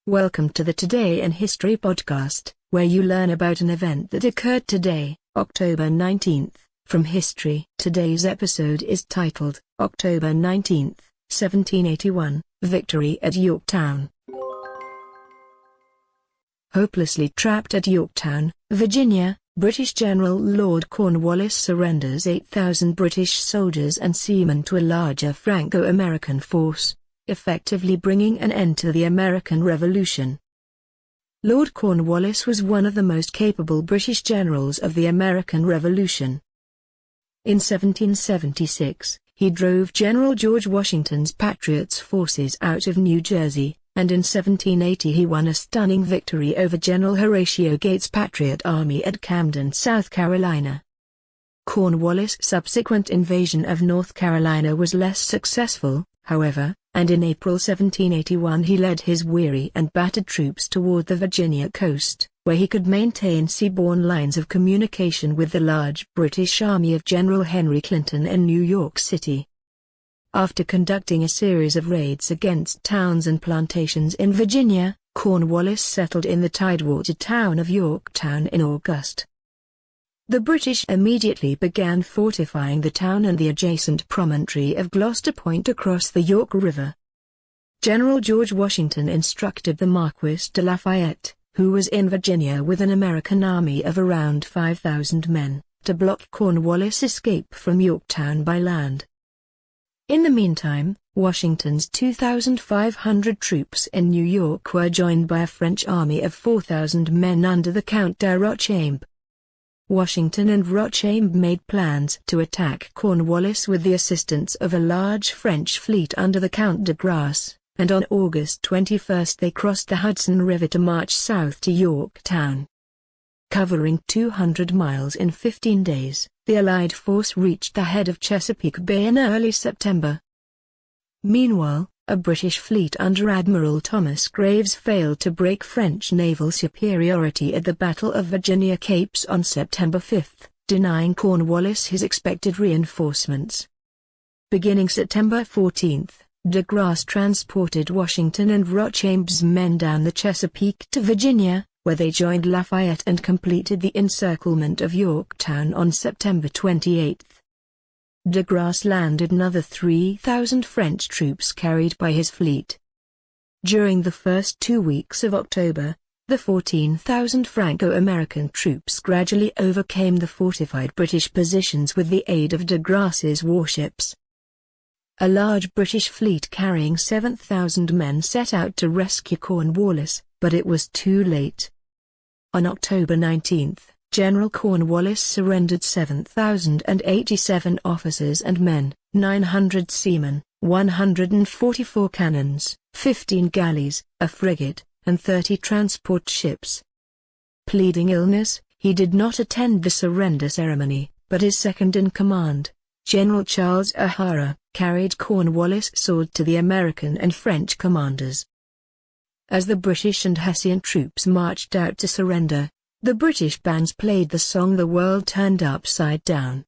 Welcome to the Today in History podcast, where you learn about an event that occurred today, October 19th, from history. Today's episode is titled, October 19th, 1781, Victory at Yorktown. Hopelessly trapped at Yorktown, Virginia, British General Lord Cornwallis surrenders 8,000 British soldiers and seamen to a larger Franco-American force, effectively bringing an end to the American Revolution. Lord Cornwallis was one of the most capable British generals of the American Revolution. In 1776, he drove General George Washington's Patriots forces out of New Jersey, and in 1780 he won a stunning victory over General Horatio Gates Patriot army at Camden, South Carolina. Cornwallis' subsequent invasion of North Carolina was less successful, however, and in April 1781 he led his weary and battered troops toward the Virginia coast, where he could maintain seaborne lines of communication with the large British army of General Henry Clinton in New York City. After conducting a series of raids against towns and plantations in Virginia, Cornwallis settled in the tidewater town of Yorktown in August. The British immediately began fortifying the town and the adjacent promontory of Gloucester Point across the York River. General George Washington instructed the Marquis de Lafayette, who was in Virginia with an American army of around 5,000 men, to block Cornwallis' escape from Yorktown by land. In the meantime, Washington's 2,500 troops in New York were joined by a French army of 4,000 men under the Count de Rochambe. Washington and Rochambe made plans to attack Cornwallis with the assistance of a large French fleet under the Count de Grasse, and on August 21 they crossed the Hudson River to march south to Yorktown. Covering 200 miles in 15 days, the Allied force reached the head of Chesapeake Bay in early September. Meanwhile, a British fleet under Admiral Thomas Graves failed to break French naval superiority at the Battle of Virginia Capes on September 5, denying Cornwallis his expected reinforcements. Beginning September 14, de Grasse transported Washington and Rochambe's men down the Chesapeake to Virginia, where they joined Lafayette and completed the encirclement of Yorktown on September 28. De Grasse landed another 3,000 French troops carried by his fleet. During the first 2 weeks of October, the 14,000 Franco-American troops gradually overcame the fortified British positions with the aid of de Grasse's warships. A large British fleet carrying 7,000 men set out to rescue Cornwallis, but it was too late. On October 19, General Cornwallis surrendered 7,087 officers and men, 900 seamen, 144 cannons, 15 galleys, a frigate, and 30 transport ships. Pleading illness, he did not attend the surrender ceremony, but his second-in-command, General Charles O'Hara, carried Cornwallis' sword to the American and French commanders. As the British and Hessian troops marched out to surrender, the British bands played the song "The World Turned Upside Down."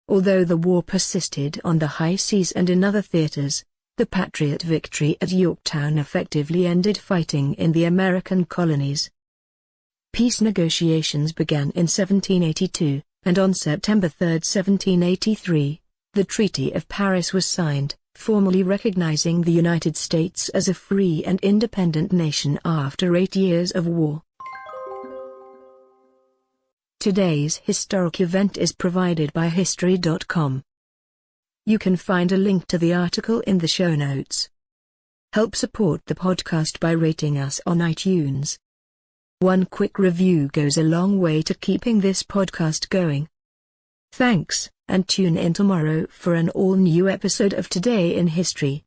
Although the war persisted on the high seas and in other theaters, the Patriot victory at Yorktown effectively ended fighting in the American colonies. Peace negotiations began in 1782, and on September 3, 1783, the Treaty of Paris was signed, formally recognizing the United States as a free and independent nation after 8 years of war. Today's historic event is provided by History.com. You can find a link to the article in the show notes. Help support the podcast by rating us on iTunes. One quick review goes a long way to keeping this podcast going. Thanks, and tune in tomorrow for an all-new episode of Today in History.